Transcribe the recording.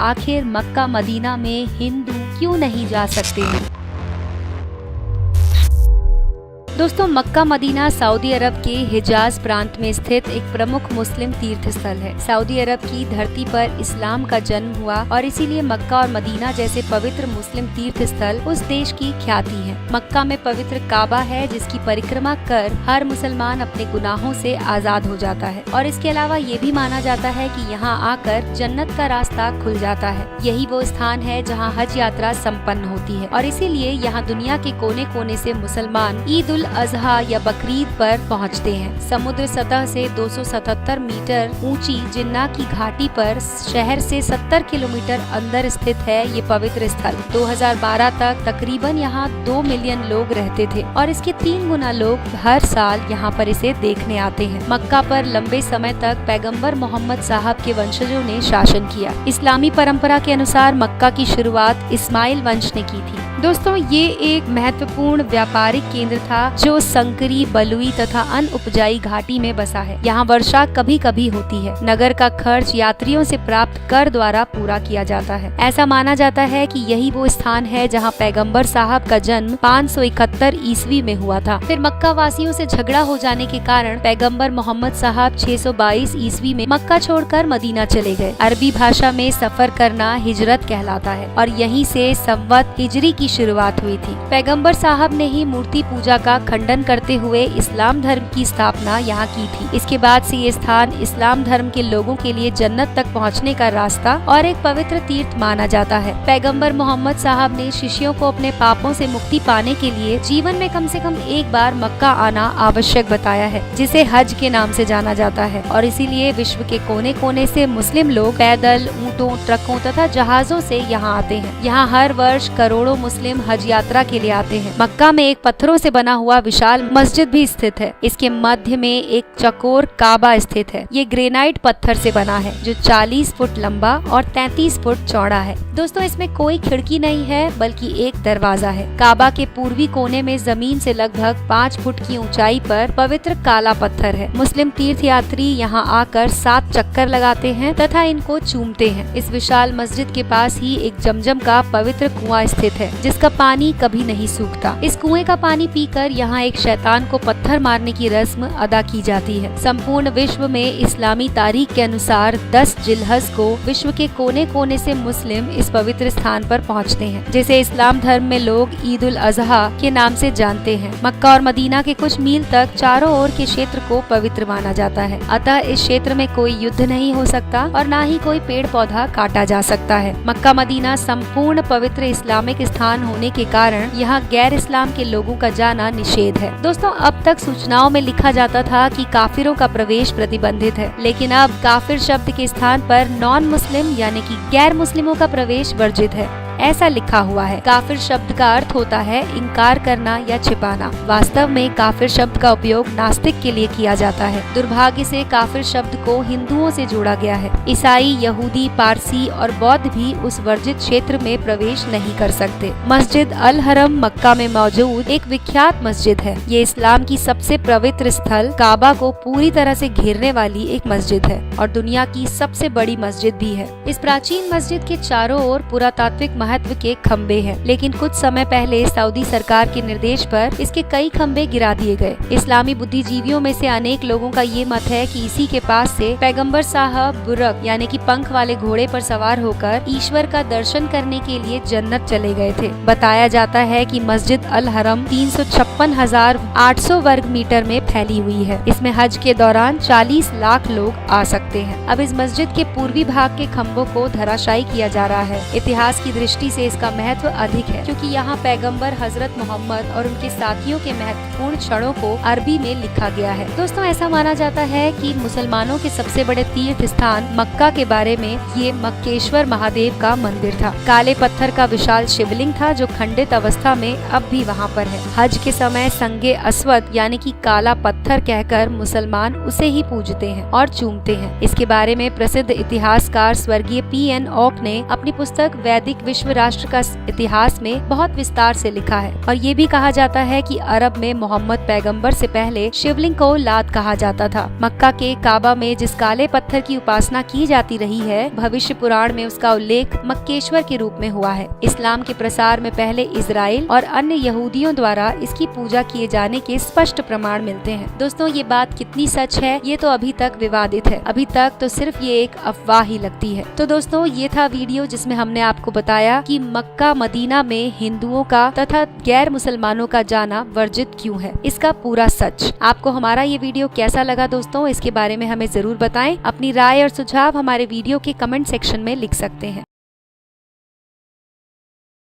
आखिर Mecca Medina में हिंदू क्यों नहीं जा सकते हैं? दोस्तों, मक्का मदीना सऊदी अरब के हिजाज प्रांत में स्थित एक प्रमुख मुस्लिम तीर्थ स्थल है। सऊदी अरब की धरती पर इस्लाम का जन्म हुआ और इसीलिए मक्का और मदीना जैसे पवित्र मुस्लिम तीर्थ स्थल उस देश की ख्याति है। मक्का में पवित्र काबा है, जिसकी परिक्रमा कर हर मुसलमान अपने गुनाहों से आजाद हो जाता है और इसके अलावा ये भी माना जाता है कि यहाँ आकर जन्नत का रास्ता खुल जाता है। यही वो स्थान है जहाँ हज यात्रा संपन्न होती है और इसीलिए यहाँ दुनिया के कोने कोने से मुसलमान ईद उल अजहा या बकरीद पर पहुंचते हैं। समुद्र सतह से 277 मीटर ऊंची जिन्ना की घाटी पर शहर से 70 किलोमीटर अंदर स्थित है ये पवित्र स्थल। 2012 तक तकरीबन यहाँ 2 मिलियन लोग रहते थे और इसके 3 गुना लोग हर साल यहाँ पर इसे देखने आते हैं। मक्का पर लंबे समय तक पैगंबर मोहम्मद साहब के वंशजों ने शासन किया। इस्लामी परंपरा के अनुसार मक्का की शुरुआत इस्माइल वंश ने की थी। दोस्तों, ये एक महत्वपूर्ण व्यापारिक केंद्र था जो संकरी, बलुई तथा अनउपजाई घाटी में बसा है। यहाँ वर्षा कभी कभी होती है। नगर का खर्च यात्रियों से प्राप्त कर द्वारा पूरा किया जाता है। ऐसा माना जाता है कि यही वो स्थान है जहाँ पैगंबर साहब का जन्म 571 ईस्वी में हुआ था। फिर मक्का वासियों से झगड़ा हो जाने के कारण पैगंबर मोहम्मद साहब 622 ईस्वी में मक्का छोड़कर मदीना चले गए। अरबी भाषा में सफर करना हिजरत कहलाता है और यहीं से संवत हिजरी की शुरुआत हुई थी। पैगंबर साहब ने ही मूर्ति पूजा का खंडन करते हुए इस्लाम धर्म की स्थापना यहाँ की थी। इसके बाद से ये स्थान इस्लाम धर्म के लोगों के लिए जन्नत तक पहुँचने का रास्ता और एक पवित्र तीर्थ माना जाता है। पैगंबर मोहम्मद साहब ने शिष्यों को अपने पापों से मुक्ति पाने के लिए जीवन में कम से कम एक बार मक्का आना आवश्यक बताया है, जिसे हज के नाम से जाना जाता है और इसीलिए विश्व के कोने कोने से मुस्लिम लोग पैदल, ऊँटों, ट्रकों तथा जहाजों से यहाँ आते हैं। यहाँ हर वर्ष करोड़ों मुस्लिम हज यात्रा के लिए आते हैं। मक्का में एक पत्थरों से बना हुआ विशाल मस्जिद भी स्थित है। इसके मध्य में एक चकोर काबा स्थित है। ये ग्रेनाइट पत्थर से बना है जो 40 फुट लंबा और 33 फुट चौड़ा है। दोस्तों, इसमें कोई खिड़की नहीं है बल्कि एक दरवाजा है। काबा के पूर्वी कोने में जमीन से लगभग 5 फुट की ऊंचाई पर पवित्र काला पत्थर है। मुस्लिम तीर्थ यात्री यहाँ आकर 7 चक्कर लगाते हैं तथा इनको चूमते हैं। इस विशाल मस्जिद के पास ही एक जमजम का पवित्र कुआं स्थित है, जिसका पानी कभी नहीं सूखता। इस कुएं का पानी पीकर यहाँ एक शैतान को पत्थर मारने की रस्म अदा की जाती है। संपूर्ण विश्व में इस्लामी तारीख के अनुसार 10 जिलहज को विश्व के कोने कोने से मुस्लिम इस पवित्र स्थान पर पहुँचते हैं, जिसे इस्लाम धर्म में लोग ईद उल अजहा के नाम से जानते हैं। मक्का और मदीना के कुछ मील तक चारों ओर के क्षेत्र को पवित्र माना जाता है। अतः इस क्षेत्र में कोई युद्ध नहीं हो सकता और न ही कोई पेड़ पौधा काटा जा सकता है। मक्का मदीना संपूर्ण पवित्र इस्लामिक स्थान होने के कारण यहाँ गैर इस्लाम के लोगों का जाना निषेध है। दोस्तों, अब तक सूचनाओं में लिखा जाता था कि काफिरों का प्रवेश प्रतिबंधित है, लेकिन अब काफिर शब्द के स्थान पर नॉन मुस्लिम यानी कि गैर मुस्लिमों का प्रवेश वर्जित है, ऐसा लिखा हुआ है। काफिर शब्द का अर्थ होता है इनकार करना या छिपाना। वास्तव में काफिर शब्द का उपयोग नास्तिक के लिए किया जाता है। दुर्भाग्य से काफिर शब्द को हिंदुओं से जोड़ा गया है। ईसाई, यहूदी, पारसी और बौद्ध भी उस वर्जित क्षेत्र में प्रवेश नहीं कर सकते। मस्जिद अल हरम मक्का में मौजूद एक विख्यात मस्जिद है। ये इस्लाम की सबसे पवित्र स्थल काबा को पूरी तरह से घेरने वाली एक मस्जिद है और दुनिया की सबसे बड़ी मस्जिद भी है। इस प्राचीन मस्जिद के चारों ओर पुरातात्विक महत्व के खम्बे हैं, लेकिन कुछ समय पहले सऊदी सरकार के निर्देश पर इसके कई खम्बे गिरा दिए गए। इस्लामी बुद्धिजीवियों में से अनेक लोगों का ये मत है कि इसी के पास से पैगंबर साहब बुरक यानी कि पंख वाले घोड़े पर सवार होकर ईश्वर का दर्शन करने के लिए जन्नत चले गए थे। बताया जाता है कि मस्जिद अल हरम 356,800 वर्ग मीटर में फैली हुई है। इसमें हज के दौरान 40 लाख लोग आ सकते हैं। अब इस मस्जिद के पूर्वी भाग के खम्बों को धराशायी किया जा रहा है। इतिहास की दृष्टि से इसका महत्व अधिक है, क्योंकि यहाँ पैगंबर हजरत मोहम्मद और उनके साथियों के महत्वपूर्ण क्षणों को अरबी में लिखा गया है। दोस्तों, ऐसा माना जाता है कि मुसलमानों के सबसे बड़े तीर्थ स्थान मक्का के बारे में ये मक्केश्वर महादेव का मंदिर था। काले पत्थर का विशाल शिवलिंग था जो खंडित अवस्था में अब भी वहाँ पर है। हज के समय संगे अस्वद यानी कि काला पत्थर कहकर मुसलमान उसे ही पूजते हैं और चूमते हैं। इसके बारे में प्रसिद्ध इतिहासकार स्वर्गीय P.N. ओक ने अपनी पुस्तक वैदिक विश्व विश्व राष्ट्र का इतिहास में बहुत विस्तार से लिखा है। और ये भी कहा जाता है कि अरब में मोहम्मद पैगंबर से पहले शिवलिंग को लात कहा जाता था। मक्का के काबा में जिस काले पत्थर की उपासना की जाती रही है, भविष्य पुराण में उसका उल्लेख मक्केश्वर के रूप में हुआ है। इस्लाम के प्रसार में पहले इजराइल और अन्य यहूदियों द्वारा इसकी पूजा किए जाने के स्पष्ट प्रमाण मिलते हैं। दोस्तों, ये बात कितनी सच है ये तो अभी तक विवादित है। अभी तक तो सिर्फ ये एक अफवाह ही लगती है। तो दोस्तों, ये था वीडियो जिसमें हमने आपको बताया कि मक्का मदीना में हिंदुओं का तथा गैर मुसलमानों का जाना वर्जित क्यों है, इसका पूरा सच। आपको हमारा ये वीडियो कैसा लगा दोस्तों, इसके बारे में हमें जरूर बताएं। अपनी राय और सुझाव हमारे वीडियो के कमेंट सेक्शन में लिख सकते हैं।